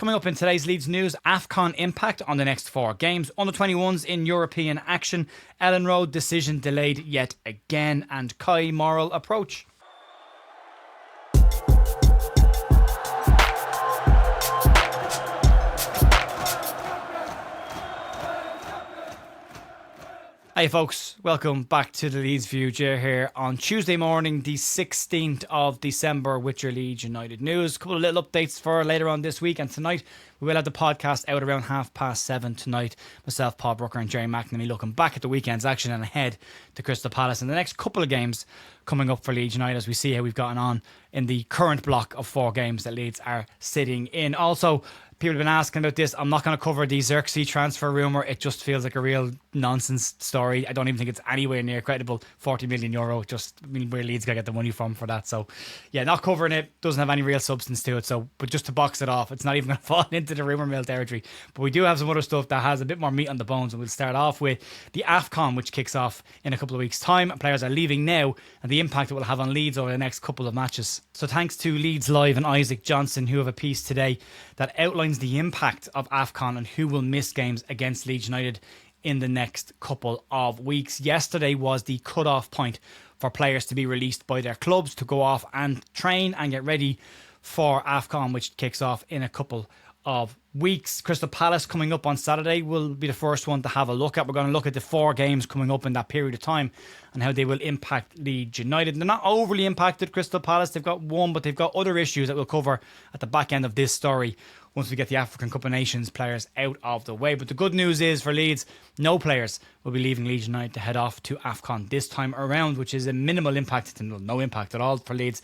Coming up in today's Leeds news, Afcon impact on the next 4 games, under-21s in European action, Elland Road decision delayed yet again, and Kai moral approach. Hey folks, welcome back to the Leeds View. Jay here on Tuesday morning, the 16th of December with your Leeds United news. A couple of little updates for later on this week, and tonight we will have the podcast out around 7:30 tonight. Myself, Paul Brooker and Jerry McNamee looking back at the weekend's action and ahead to Crystal Palace and the next couple of games coming up for Leeds United as we see how we've gotten on in the current block of 4 games that Leeds are sitting in. Also, people have been asking about this. I'm not going to cover the Xerxes transfer rumour. It just feels like a real nonsense story. I don't even think it's anywhere near credible. €40 million. Where Leeds going to get the money from for that? So, yeah, not covering it. Doesn't have any real substance to it. So, but just to box it off, it's not even going to fall into the rumour mill territory. But we do have some other stuff that has a bit more meat on the bones. And we'll start off with the Afcon, which kicks off in a couple of weeks' time. Players are leaving now and the impact it will have on Leeds over the next couple of matches. So, thanks to Leeds Live and Isaac Johnson, who have a piece today that outlines the impact of Afcon and who will miss games against Leeds United in the next couple of weeks. Yesterday was the cut-off point for players to be released by their clubs to go off and train and get ready for Afcon, which kicks off in a couple of weeks. Crystal Palace coming up on Saturday will be the first one to have a look at. We're going to look at the 4 games coming up in that period of time and how they will impact Leeds United. They're not overly impacted, Crystal Palace. They've got one, but they've got other issues that we'll cover at the back end of this story once we get the African Cup of Nations players out of the way. But the good news is for Leeds, no players will be leaving Leeds United to head off to Afcon this time around, which is a minimal impact, no impact at all for Leeds.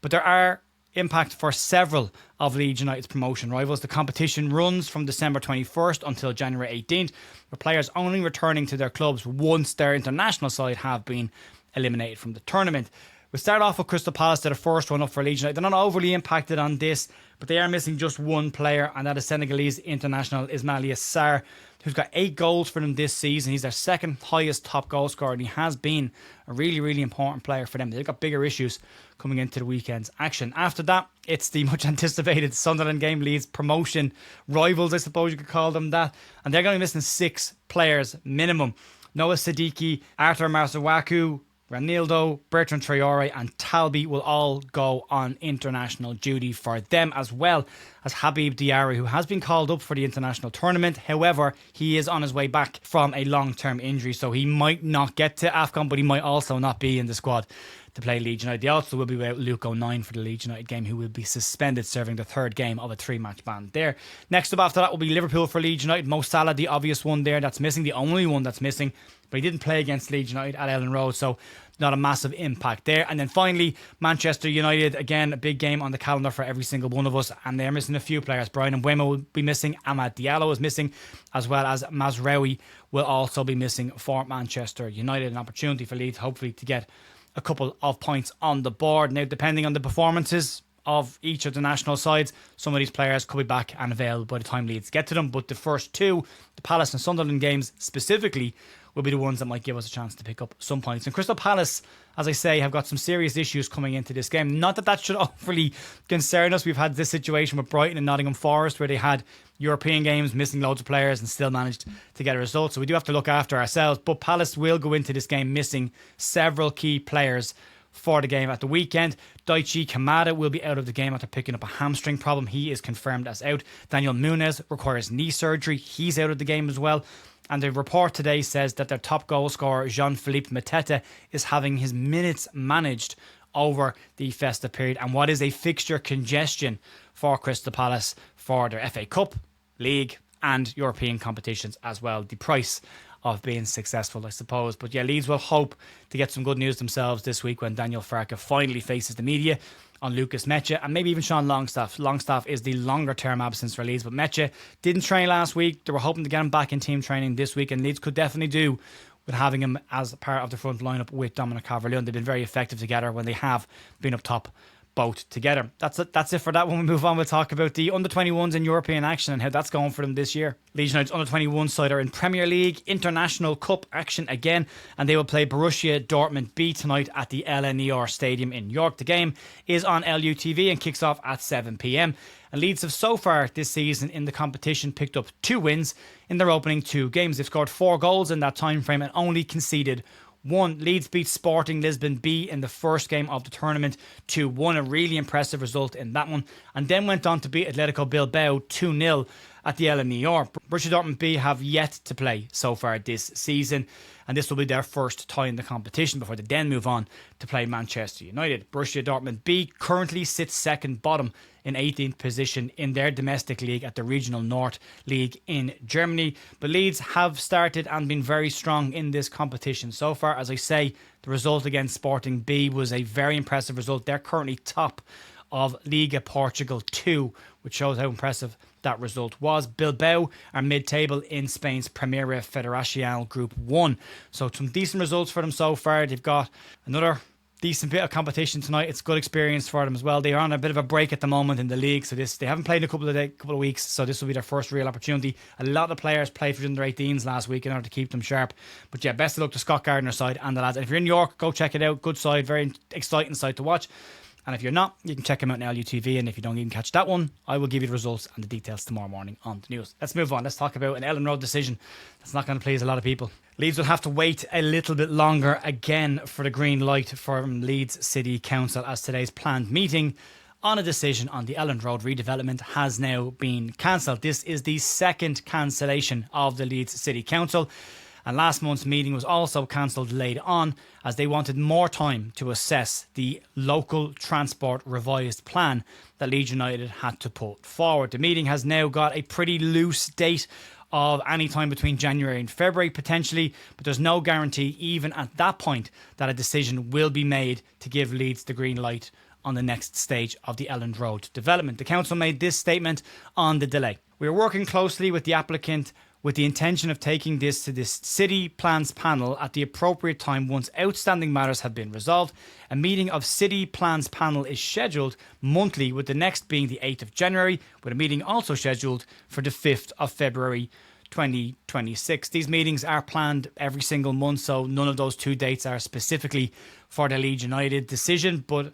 But there are impact for several of Leeds United's promotion rivals. The competition runs from December 21st until January 18th, with players only returning to their clubs once their international side have been eliminated from the tournament. We'll start off with Crystal Palace. They're the first one up for Leeds United. They're not overly impacted on this, but they are missing just one player, and that is Senegalese international Ismaila Sarr, who's got 8 goals for them this season. He's their second highest top goal scorer, and he has been a really, really important player for them. They've got bigger issues coming into the weekend's action. After that, it's the much anticipated Sunderland game. Leeds promotion rivals, I suppose you could call them that, and they're going to be missing 6 players minimum. Noah Siddiqui, Arthur Marsawaku, Ranildo, Bertrand Traore and Talbi will all go on international duty for them, as well as Habib Diarra, who has been called up for the international tournament. However, he is on his way back from a long-term injury, so he might not get to Afcon, but he might also not be in the squad to play Leeds United. They also will be without Luke O'Nien for the Leeds United game, who will be suspended, serving the 3rd game of a 3-match ban there. Next up after that will be Liverpool for Leeds United. Mo Salah, the obvious one there that's missing, the only one that's missing, but he didn't play against Leeds United at Elland Road, so not a massive impact there. And then finally, Manchester United, again, a big game on the calendar for every single one of us, and they're missing a few players. Brian Mbeumo will be missing, Amad Diallo is missing, as well as Mazraoui will also be missing for Manchester United. An opportunity for Leeds, hopefully, to get a couple of points on the board. Now, depending on the performances of each of the national sides, some of these players could be back and available by the time Leeds get to them, but the first 2, the Palace and Sunderland games specifically, will be the ones that might give us a chance to pick up some points. And Crystal Palace, as I say, have got some serious issues coming into this game. Not that should overly concern us. We've had this situation with Brighton and Nottingham Forest where they had European games, missing loads of players and still managed to get a result. So we do have to look after ourselves. But Palace will go into this game missing several key players for the game at the weekend. Daichi Kamada will be out of the game after picking up a hamstring problem. He is confirmed as out. Daniel Munez requires knee surgery. He's out of the game as well. And the report today says that their top goal scorer, Jean-Philippe Mateta, is having his minutes managed over the festive period, and what is a fixture congestion for Crystal Palace for their FA Cup, League and European competitions as well. The price of being successful, I suppose. But yeah, Leeds will hope to get some good news themselves this week when Daniel Farke finally faces the media on Lucas Mecha and maybe even Sean Longstaff. Longstaff is the longer term absence for Leeds, but Mecha didn't train last week. They were hoping to get him back in team training this week, and Leeds could definitely do with having him as part of the front lineup with Dominic Calvert-Lewin. They've been very effective together when they have been up top both together. That's it for that. When we move on, we'll talk about the under-21s in European action and how that's going for them this year. Leeds United's under-21 side are in Premier League International Cup action again, and they will play Borussia Dortmund B tonight at the LNER Stadium in York. The game is on LUTV and kicks off at 7 p.m. And Leeds have so far this season in the competition picked up 2 wins in their opening 2 games. They've scored 4 goals in that time frame and only conceded 1. Leeds beat Sporting Lisbon B in the first game of the tournament 2-1, a really impressive result in that one, and then went on to beat Atletico Bilbao 2-0 at the LNER. Borussia Dortmund B have yet to play so far this season, and this will be their first tie in the competition before they then move on to play Manchester United. Borussia Dortmund B currently sits second bottom in 18th position in their domestic league at the Regional North League in Germany. But Leeds have started and been very strong in this competition so far. As I say, the result against Sporting B was a very impressive result. They're currently top of Liga Portugal 2, which shows how impressive that result was. Bilbao are mid-table in Spain's Primera Federación Group 1. So some decent results for them so far. They've got another decent bit of competition tonight. It's good experience for them as well. They are on a bit of a break at the moment in the league, so they haven't played in a couple of weeks, so this will be their first real opportunity. A lot of players played for the under-18s last week in order to keep them sharp. But yeah, best of luck to Scott Gardner's side and the lads. And if you're in York, go check it out. Good side, very exciting side to watch. And if you're not, you can check him out on LUTV. And if you don't even catch that one, I will give you the results and the details tomorrow morning on the news. Let's move on. Let's talk about an Elland Road decision that's not going to please a lot of people. Leeds will have to wait a little bit longer again for the green light from Leeds City Council, as today's planned meeting on a decision on the Elland Road redevelopment has now been cancelled. This is the second cancellation of the Leeds City Council. And last month's meeting was also cancelled late on as they wanted more time to assess the local transport revised plan that Leeds United had to put forward. The meeting has now got a pretty loose date of any time between January and February potentially, but there's no guarantee even at that point that a decision will be made to give Leeds the green light on the next stage of the Elland Road development. The council made this statement on the delay. We are working closely with the applicant with the intention of taking this to this City Plans panel at the appropriate time once outstanding matters have been resolved. A meeting of City Plans panel is scheduled monthly, with the next being the 8th of January, with a meeting also scheduled for the 5th of February 2026. These meetings are planned every single month, so none of those 2 dates are specifically for the Leeds United decision, but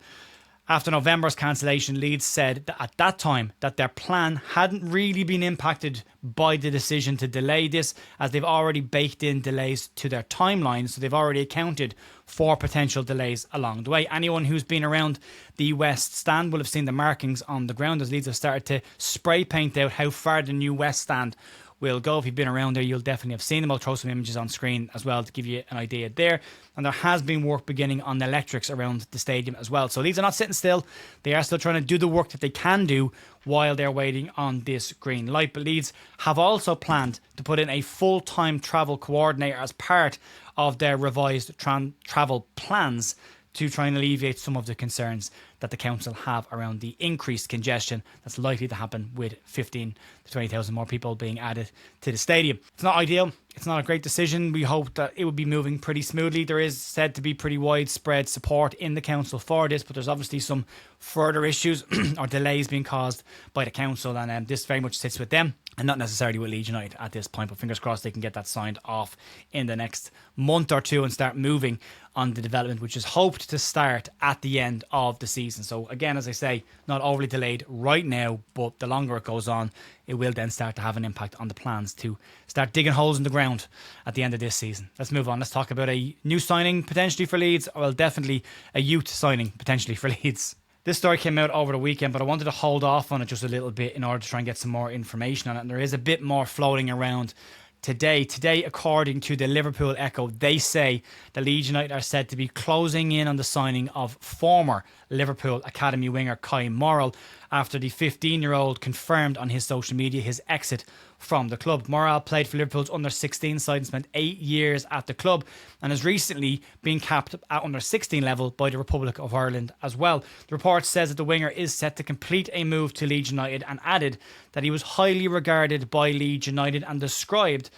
after November's cancellation, Leeds said that at that time that their plan hadn't really been impacted by the decision to delay this, as they've already baked in delays to their timeline, so they've already accounted for potential delays along the way. Anyone who's been around the West Stand will have seen the markings on the ground as Leeds have started to spray paint out how far the new West Stand will go. If you've been around there, you'll definitely have seen them. I'll throw some images on screen as well to give you an idea there. And there has been work beginning on the electrics around the stadium as well. So Leeds are not sitting still. They are still trying to do the work that they can do while they're waiting on this green light. But Leeds have also planned to put in a full-time travel coordinator as part of their revised travel plans to try and alleviate some of the concerns that the council have around the increased congestion that's likely to happen with 15 to 20,000 more people being added to the stadium. It's not ideal. It's not a great decision. We hope that it will be moving pretty smoothly. There is said to be pretty widespread support in the council for this, but there's obviously some further issues or delays being caused by the council, and this very much sits with them and not necessarily with Leeds United at this point. But fingers crossed they can get that signed off in the next month or two and start moving on the development, which is hoped to start at the end of the season. So again, as I say, not overly delayed right now, but the longer it goes on, it will then start to have an impact on the plans to start digging holes in the ground at the end of this season. Let's move on. Let's talk about a new signing potentially for Leeds. Well, definitely a youth signing potentially for Leeds. This story came out over the weekend, but I wanted to hold off on it just a little bit in order to try and get some more information on it. And there is a bit more floating around today. Today, according to the Liverpool Echo, they say the Leeds United are said to be closing in on the signing of former Liverpool Academy winger Kai Morrell after the 15-year-old confirmed on his social media his exit from the club. Morrell played for Liverpool's under-16 side and spent 8 years at the club and has recently been capped at under-16 level by the Republic of Ireland as well. The report says that the winger is set to complete a move to Leeds United and added that he was highly regarded by Leeds United and described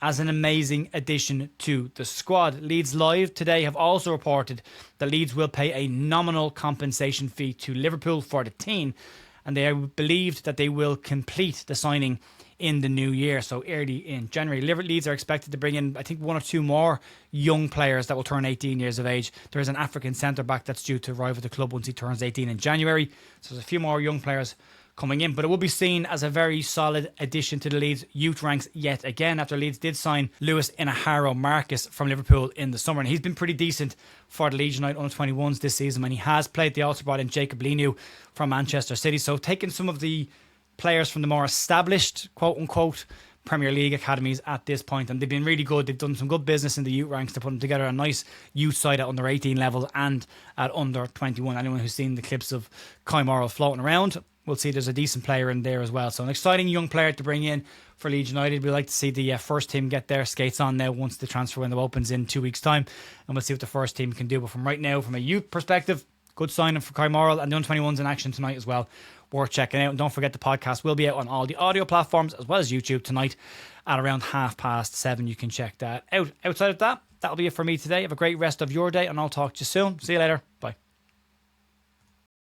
as an amazing addition to the squad. Leeds Live today have also reported that Leeds will pay a nominal compensation fee to Liverpool for the team, and they believed that they will complete the signing in the new year, so early in January. Leeds are expected to bring in, I think, 1 or 2 more young players that will turn 18 years of age. There is an African centre-back that's due to arrive at the club once he turns 18 in January, so there's a few more young players coming in, but it will be seen as a very solid addition to the Leeds youth ranks yet again, after Leeds did sign Lewis Inaharo Marcus from Liverpool in the summer, and he's been pretty decent for the Leeds United under-21s this season, and he has played. They also brought in Jacob Lenu from Manchester City, so taking some of the players from the more established, quote-unquote, Premier League academies at this point, and they've been really good. They've done some good business in the youth ranks to put them together a nice youth side at under 18 level and at under 21. Anyone who's seen the clips of Kai Morrell floating around will see there's a decent player in there as well. So an exciting young player to bring in for Leeds United. We'd like to see the first team get their skates on now once the transfer window opens in 2 weeks' time, and we'll see what the first team can do. But from right now, from a youth perspective, good signing for Kai Morrell, and the under-21s in action tonight as well. Worth checking out. And don't forget, the podcast will be out on all the audio platforms as well as YouTube tonight at around 7:30. You can check that out. Outside of that, that'll be it for me today. Have a great rest of your day, and I'll talk to you soon. See you later. Bye.